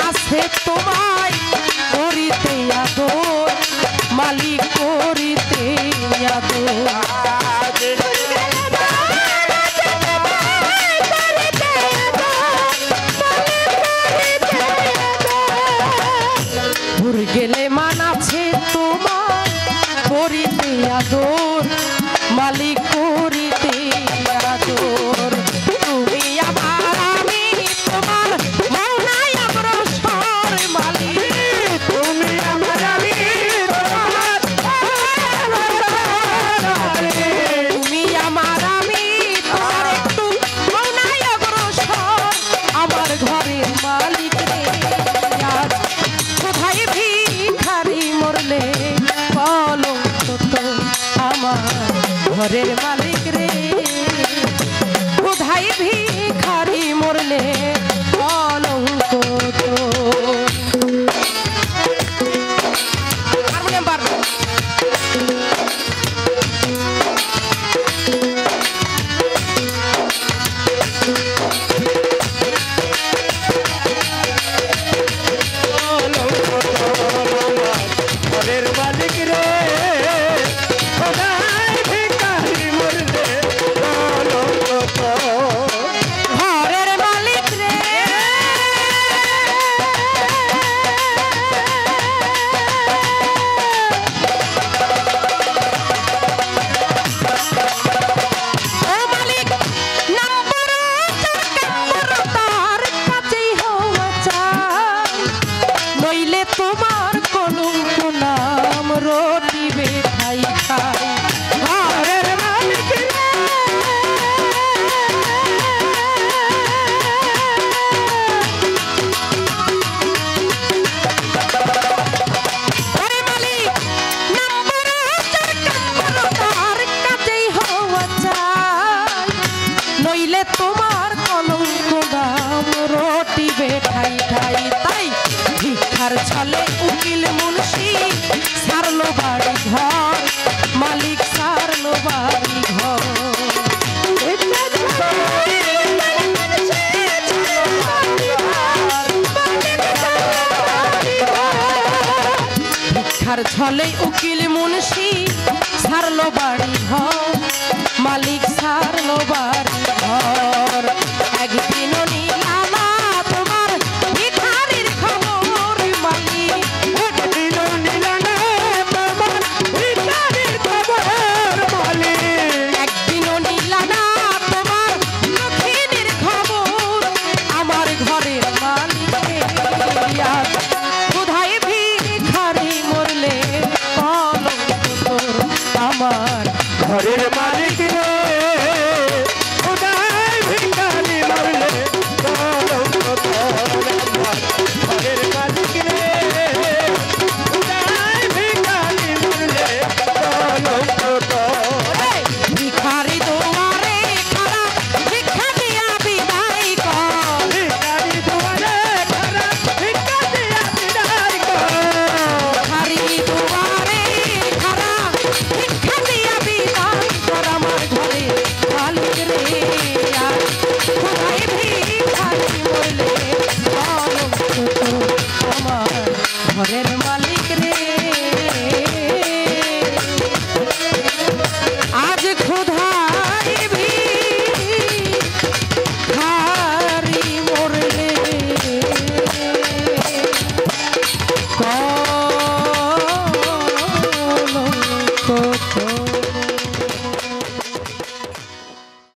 আছে তোমায় করিতে আদর মালিক করিতে আদর ভুর গেলে মান আছে তোমার করিতে আদর মালিক করিতে আদর তুমি আমার আমি তোমার মৌনায় অগ্রসর মালিক তুমি আমার আমি তুমি আমার আমি তোমার একটু মৌনায় অগ্রসর আমার ঘরের মালিক রে আজ কোথায় ভিখারি মরলে কলঙ্ক তো আমার ঘরের মালিক রে কোথায় ভিখারি মরলে কলঙ্ক তো হারমোনিয়াম বাজবে তোমার কলঙ্ক নাম রটিবে খাই খাই ঘরের মালিক রে ঘরে মালিক নম্বর তার কাছেই হওয়া চাই নইলে তোমার কলঙ্ক নাম রটিবে ঠাই ঠাই তাই ভিক্ষার ছলে উকিল মুন্সি সারলো বাড়ি ঘর মালিক সারলো বাড়ি ঘর ভিক্ষার ছলে উকিল মুন্সি সারলো বাড়ি ঘর মালিক সারলো বাড়ি